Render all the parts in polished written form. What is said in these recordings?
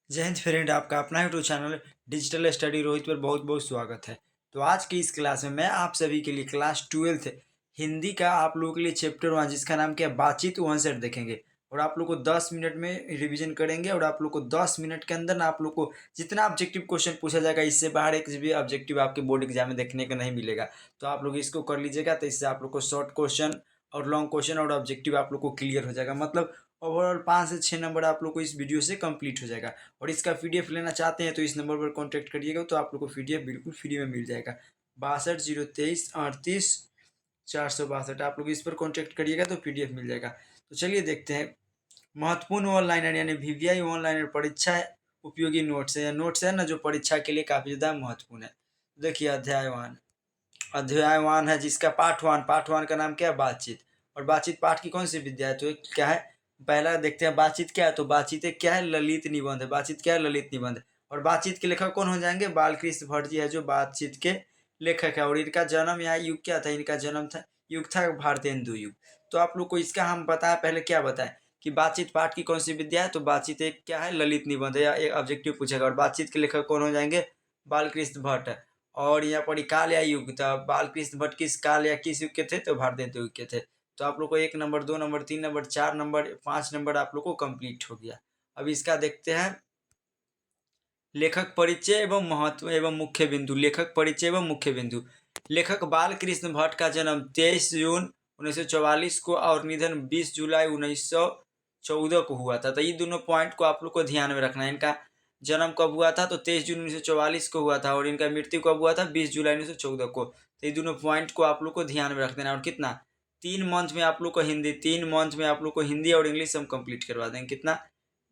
जय हिंद फ्रेंड, आपका अपना YouTube channel digital study Rohit पर बहुत बहुत स्वागत है। तो आज की इस क्लास में मैं आप सभी के लिए क्लास 12th हिंदी का आप लोगों के लिए चैप्टर 1 जिसका नाम क्या है बातचीत 1 सेट देखेंगे। और आप लोग को 10 मिनट में रिवीजन करेंगे और आप लोग को 10 मिनट के अंदर ना आप लोग को जितना ऑब्जेक्टिव क्वेश्चन पूछा जाएगा इससे बाहर एक भी ऑब्जेक्टिव आपके बोर्ड एग्जाम में देखने को नहीं मिलेगा। तो आप लोग इसको कर लीजिएगा, तो इससे आप लोग को शॉर्ट क्वेश्चन और लॉन्ग क्वेश्चन और ऑब्जेक्टिव आप लोग को क्लियर हो जाएगा। मतलब ओवरऑल 5 से 6 नंबर आप लोग को इस वीडियो से कंप्लीट हो जाएगा। और इसका पीडीएफ लेना चाहते हैं तो इस नंबर पर कॉन्टैक्ट करिएगा, तो आप लोग को पीडीएफ बिल्कुल फ्री में मिल जाएगा। 62 023 38 462 आप लोग इस पर कॉन्टैक्ट करिएगा तो पीडीएफ मिल जाएगा। तो चलिए देखते हैं। महत्वपूर्ण ऑनलाइनर यानी वीवीआई ऑनलाइनर परीक्षा उपयोगी नोट्स है या नोट्स है ना जो परीक्षा के लिए काफ़ी ज़्यादा महत्वपूर्ण है। देखिए अध्यायवान है जिसका पाठ 1 का नाम क्या है बातचीत। और बातचीत पाठ की कौन सी विद्या है, तो एक क्या है पहला देखते हैं बातचीत क्या है। तो बातचीत एक क्या है ललित निबंध है। बातचीत क्या है ललित निबंध है। और बातचीत के लेखक कौन हो जाएंगे बालकृष्ण भट्ट जी है जो बातचीत के लेखक है। और इनका जन्म या युग क्या था, इनका जन्म था युग था भारतेंदु युग। तो आप लोग को इसका हम बताएं पहले क्या बताएं कि बातचीत पाठ की कौन सी विद्या है। तो बातचीत एक क्या है ललित निबंध है या एक ऑब्जेक्टिव पूछेगा। और बातचीत के लेखक कौन हो जाएंगे बालकृष्ण भट्ट है। और यहाँ पर काल या युग था बालकृष्ण भट्ट किस काल या किस युग के थे तो भारतेंदु युग के थे। तो आप लोग को 1 number 2 number 3 number 4 number 5 number आप लोग को कंप्लीट हो गया। अब इसका देखते हैं लेखक परिचय एवं महत्व एवं मुख्य बिंदु। लेखक परिचय एवं मुख्य बिंदु। लेखक बालकृष्ण भट्ट का जन्म 23 जून 1944 को और निधन 20 जुलाई 1914 को हुआ था। तो ये दोनों पॉइंट को आप लोग को ध्यान में रखना है। इनका जन्म कब हुआ था तो 23 जून 1944 को हुआ था और इनका मृत्यु कब हुआ था 20 जुलाई 1914 को। तो ये दोनों पॉइंट को आप लोग को ध्यान में रख देना। और कितना 3 मंथ में आप लोग को हिंदी 3 मंथ में आप लोग को हिंदी और इंग्लिश हम कंप्लीट करवा देंगे। कितना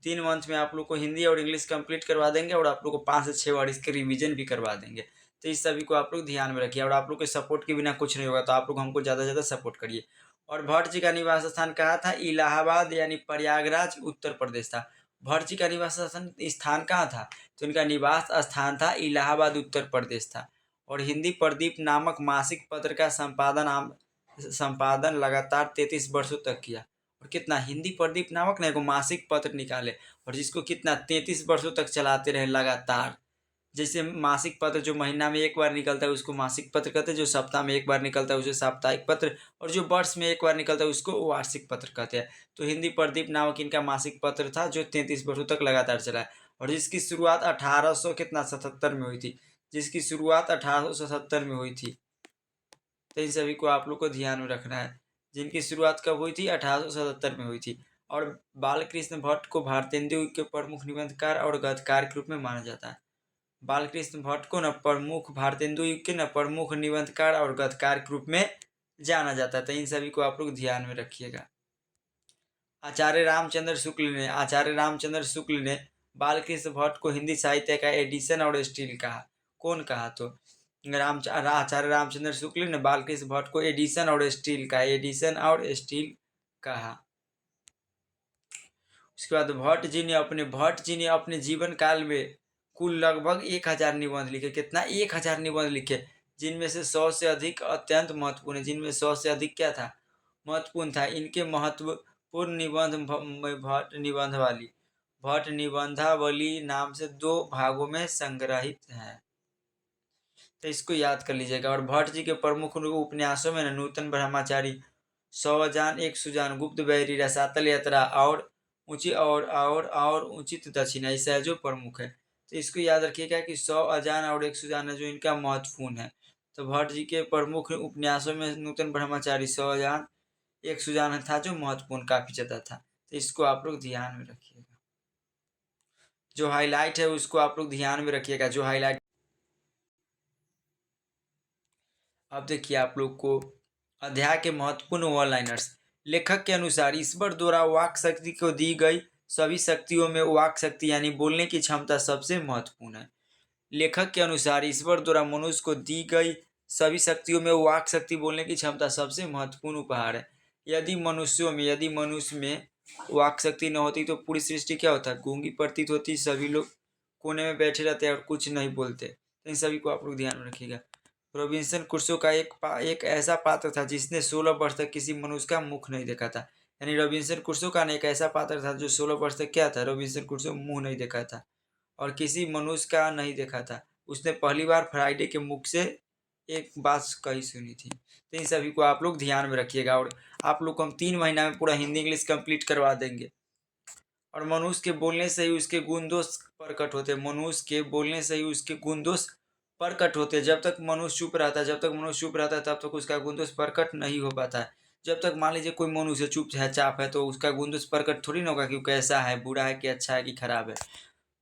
3 मंथ में आप लोग को हिंदी और इंग्लिश कंप्लीट करवा देंगे और आप लोग को 5 से 6 बार इसके रिवीजन भी करवा देंगे। तो इस सभी को आप लोग ध्यान में रखिए। और आप लोग के सपोर्ट के बिना कुछ नहीं होगा, तो आप लोग हमको ज़्यादा से ज़्यादा सपोर्ट करिए। और भट्ट जी का निवास स्थान कहाँ था इलाहाबाद यानी प्रयागराज उत्तर प्रदेश था। भट्ट जी का निवास स्थान कहाँ था तो इनका निवास स्थान था इलाहाबाद उत्तर प्रदेश था। और हिंदी प्रदीप नामक मासिक पत्र का संपादन लगातार 33 वर्षों तक किया। और कितना हिंदी प्रदीप नामक ना एगो मासिक पत्र निकाले और जिसको कितना 33 वर्षों तक चलाते रहे लगातार। जैसे मासिक पत्र जो महीना में एक बार निकलता है उसको मासिक पत्र कहते हैं, जो सप्ताह में एक बार निकलता है उसे साप्ताहिक पत्र, और जो वर्ष में एक बार निकलता है उसको वार्षिक पत्र कहते हैं। तो हिंदी प्रदीप नामक इनका मासिक पत्र था जो 33 वर्षों तक लगातार चला है और जिसकी शुरुआत 1877 में हुई थी। जिसकी शुरुआत 1877 में हुई थी। तो इन सभी को आप लोग को ध्यान में रखना है। जिनकी शुरुआत कब हुई थी 1877 में हुई थी। और बालकृष्ण भट्ट को भारतेंदु के प्रमुख निबंधकार और गद्यकार के रूप में माना जाता है। बालकृष्ण भट्ट को न प्रमुख भारतेंदु युग के न प्रमुख निबंधकार और गद्यकार के रूप में जाना जाता है। तो इन सभी को आप लोग ध्यान में रखिएगा। आचार्य रामचंद्र शुक्ल ने बालकृष्ण भट्ट को हिंदी साहित्य का एडिशन और स्टील कहा। कौन कहा तो आचार्य रामचंद्र शुक्ल ने बालकृष्ण भट्ट को एडिशन और स्टील कहा। उसके बाद भट्ट जी ने अपने जीवन काल में कुल लगभग 1000 निबंध लिखे। कितना 1000 निबंध लिखे, जिनमें से 100 से अधिक अत्यंत महत्वपूर्ण है। जिनमें 100 से अधिक क्या था महत्वपूर्ण था। इनके महत्वपूर्ण निबंध भट्ट निबंधावली नाम से 2 भागों में संग्रहित है। तो इसको याद कर लीजिएगा। और भट्ट जी के प्रमुख उपन्यासों में नूतन ब्रह्मचारी, 100 अजान, एक सुजान, गुप्त बैरी, रसातल यात्रा और उचित दक्षिणा ऐसा है जो प्रमुख है। तो इसको याद रखिएगा कि 100 अजान और एक सुजान है जो इनका महत्वपूर्ण है। तो भट्ट जी के प्रमुख उपन्यासों में नूतन ब्रह्मचारी, 100 अजान, एक सुजान था जो महत्वपूर्ण काफी ज्यादा था। तो इसको आप लोग ध्यान में रखिएगा। जो हाईलाइट है उसको आप लोग ध्यान में रखिएगा। जो हाईलाइट अब देखिए आप लोग को अध्याय के महत्वपूर्ण वन लाइनर्स। लेखक के अनुसार ईश्वर द्वारा वाक शक्ति को दी गई सभी शक्तियों में वाक शक्ति यानी बोलने की क्षमता सबसे महत्वपूर्ण है। लेखक के अनुसार ईश्वर द्वारा मनुष्य को दी गई सभी शक्तियों में वाक शक्ति बोलने की क्षमता सबसे महत्वपूर्ण उपहार है। यदि मनुष्य में वाक शक्ति न होती तो पूरी सृष्टि क्या होता, गूंगी प्रतीत होती, सभी लोग कोने में बैठे रहते और कुछ नहीं बोलते। इन सभी को आप लोग ध्यान में रखिएगा। रॉबिन्सन क्रूसो का एक ऐसा पात्र था जिसने 16 वर्ष तक किसी मनुष्य का मुख नहीं देखा था। यानी रॉबिन्सन क्रूसो का एक ऐसा पात्र था जो 16 वर्ष तक क्या था रॉबिन्सन क्रूसो मुंह नहीं देखा था। और किसी मनुष्य का नहीं देखा था। उसने पहली बार फ्राइडे के मुख से एक बात कही सुनी थी। तो इन सभी को आप लोग ध्यान में रखिएगा। और आप लोग को हम 3 महीना में पूरा हिंदी इंग्लिश कंप्लीट करवा देंगे। और मनुष्य के बोलने से ही उसके गुण दोष प्रकट होते हैं। मनुष्य के बोलने से ही उसके गुण दोष प्रकट होते हैं। जब तक मनुष्य चुप रहता है, जब तक मनुष्य चुप रहता है, तब तक उसका गुण दोष प्रकट नहीं हो पाता है। जब तक मान लीजिए कोई मनुष्य चुप है, चाप है, तो उसका गुण दोष प्रकट थोड़ी ना होगा कि वो कैसा है, बुरा है कि अच्छा है कि खराब है।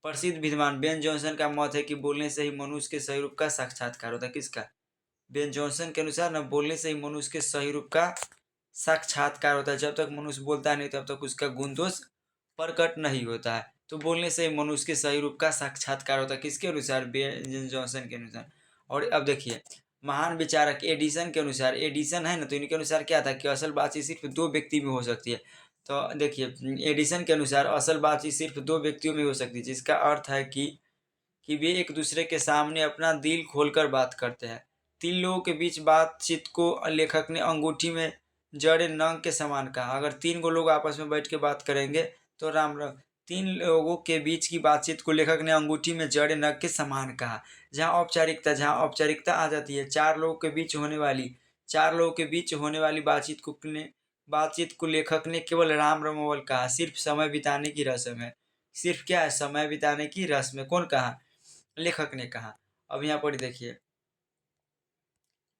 प्रसिद्ध विद्वान बेन जॉनसन का मत है कि बोलने से ही मनुष्य के सही रूप का साक्षात्कार होता है। किसका? बेन जॉनसन के अनुसार न, बोलने से ही मनुष्य के सही रूप का साक्षात्कार होता है। जब तक मनुष्य बोलता नहीं, तब तक उसका गुण दोष प्रकट नहीं होता है। तो बोलने से ही मनुष्य के सही रूप का साक्षात्कार होता है। किसके अनुसार? बेन जॉनसन के अनुसार। और अब देखिए, महान विचारक एडिसन के अनुसार, एडिसन है ना, तो इनके अनुसार क्या था कि असल बातचीत सिर्फ 2 व्यक्ति में हो सकती है। तो देखिए, एडिसन के अनुसार असल बातचीत सिर्फ 2 व्यक्तियों में हो सकती है, जिसका अर्थ है कि वे एक दूसरे के सामने अपना दिल खोलकर बात करते हैं। 3 लोगों के बीच बातचीत को लेखक ने अंगूठी में जड़े नंग के समान कहा। अगर 3 लोग आपस में बैठ के बात करेंगे तो राम राम। 3 लोगों के बीच की बातचीत को लेखक ने अंगूठी में जड़े नग के समान कहा। जहाँ औपचारिकता आ जाती है, 4 लोगों के बीच होने वाली बातचीत को लेखक ने केवल राम रमोवल कहा। सिर्फ समय बिताने की रस्म है। सिर्फ क्या है? समय बिताने की रस्म है। कौन कहा? लेखक ने कहा। अब यहाँ पर देखिए,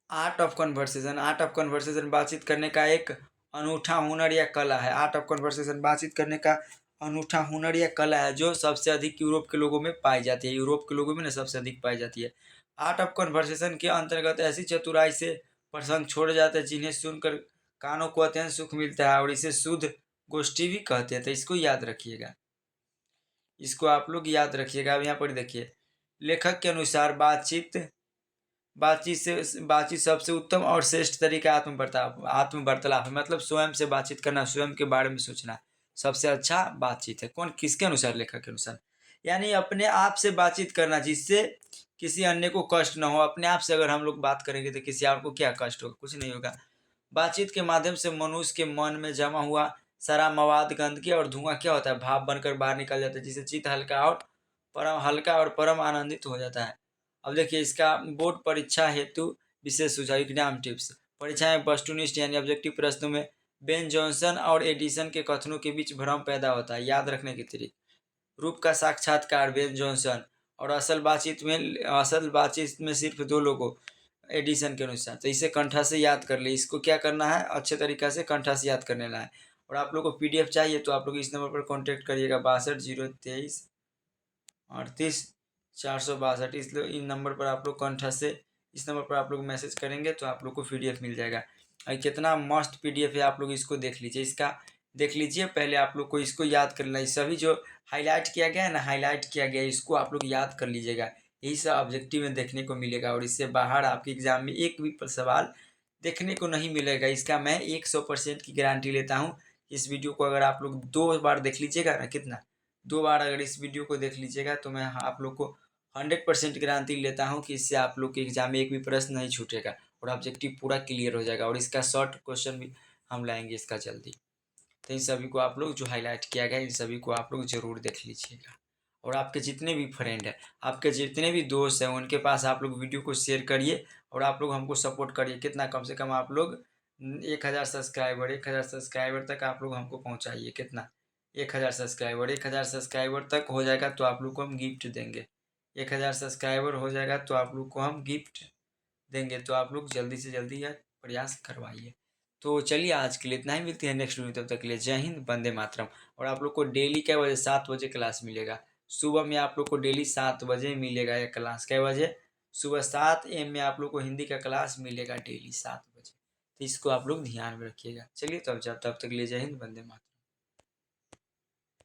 art of conversation. Art of conversation बातचीत करने का एक अनूठा हुनर या कला है। आर्ट ऑफ कन्वर्सेशन बातचीत करने का अनूठा हुनर या कला है, जो सबसे अधिक यूरोप के लोगों में पाई जाती है। यूरोप के लोगों में ना सबसे अधिक पाई जाती है। आर्ट ऑफ कन्वर्सेशन के अंतर्गत ऐसी चतुराई से प्रसंग छोड़े जाते हैं जिन्हें सुनकर कानों को अत्यंत सुख मिलता है, और इसे शुद्ध गोष्ठी भी कहते हैं। तो इसको याद रखिएगा, इसको आप लोग याद रखिएगा। अब यहाँ पर देखिए, लेखक के अनुसार बातचीत सबसे उत्तम और श्रेष्ठ तरीका आत्म वार्तालाप है। मतलब स्वयं से बातचीत करना, स्वयं के बारे में सोचना सबसे अच्छा बातचीत है। कौन? किसके अनुसार? लेखक के अनुसार। यानी अपने आप से बातचीत करना, जिससे किसी अन्य को कष्ट न हो। अपने आप से अगर हम लोग बात करेंगे तो किसी और को क्या कष्ट होगा? कुछ नहीं होगा। बातचीत के माध्यम से मनुष्य के मन में जमा हुआ सारा मवाद, गंदगी और धुआं क्या होता है? भाप बनकर बाहर निकल जाता है, जिससे चित्त हल्का और परम आनंदित हो जाता है। अब देखिए, इसका बोर्ड परीक्षा हेतु विशेष सुझाव, एग्जाम टिप्स। परीक्षा में वस्तुनिष्ठ यानी ऑब्जेक्टिव प्रश्नों में बेन जॉनसन और एडिसन के कथनों के बीच भ्रम पैदा होता है। याद रखने के तरीके: रूप का साक्षात्कार बेन जॉनसन, और असल बातचीत में सिर्फ 2 लोगों, एडिसन के अनुसार। तो इसे कंठा से याद कर ले। इसको क्या करना है? अच्छे तरीक़ा से कंठा से याद करने ला है। और आप लोग को पीडीएफ चाहिए तो आप लोग इस नंबर पर कॉन्टैक्ट करिएगा, 62 023 48 462। इन नंबर पर आप लोग कंठा से, इस नंबर पर आप लोग मैसेज करेंगे तो आप लोग को पीडीएफ मिल जाएगा। और कितना मस्त पीडीएफ है, आप लोग इसको देख लीजिए। इसका देख लीजिए, पहले आप लोग को इसको याद कर लेना। सभी जो हाईलाइट किया गया है ना, हाईलाइट किया गया है, इसको आप लोग याद कर लीजिएगा। यही सब ऑब्जेक्टिव में देखने को मिलेगा, और इससे बाहर आपके एग्जाम में एक भी सवाल देखने को नहीं मिलेगा। इसका मैं 100% की गारंटी लेता हूँ। इस वीडियो को अगर आप लोग 2 बार देख लीजिएगा ना, कितना 2 बार अगर इस वीडियो को देख लीजिएगा, तो मैं आप लोग को 100% गारंटी लेता हूँ कि इससे आप लोग के एग्जाम में एक भी प्रश्न नहीं छूटेगा, और ऑब्जेक्टिव पूरा क्लियर हो जाएगा। और इसका शॉर्ट क्वेश्चन भी हम लाएंगे इसका जल्दी। तो इन सभी को आप लोग जो हाईलाइट किया गया है, इन सभी को आप लोग ज़रूर देख लीजिएगा। और आपके जितने भी फ्रेंड हैं, आपके जितने भी दोस्त हैं, उनके पास आप लोग वीडियो को शेयर करिए, और आप लोग हमको सपोर्ट करिए। कितना? कम से कम आप लोग 1,000 तक आप लोग हमको पहुंचाइए। कितना? 1,000 तक हो जाएगा तो आप लोग को हम गिफ्ट देंगे। 1,000 हो जाएगा तो आप लोग को हम गिफ्ट देंगे। तो आप लोग जल्दी से जल्दी यह प्रयास करवाइए। तो चलिए, आज के लिए इतना ही। मिलती है नेक्स्ट वीडियो, तब तक के लिए जय हिंद, वंदे मातरम। और आप लोग को डेली क्या बजे? 7 बजे क्लास मिलेगा। सुबह में आप लोग को डेली 7 बजे मिलेगा यह क्लास। क्या बजे? सुबह 7 AM में आप लोग को हिंदी का क्लास मिलेगा डेली 7 बजे। तो इसको आप लोग ध्यान में रखिएगा। चलिए, तब तक के लिए जय हिंद, वंदे मातरम।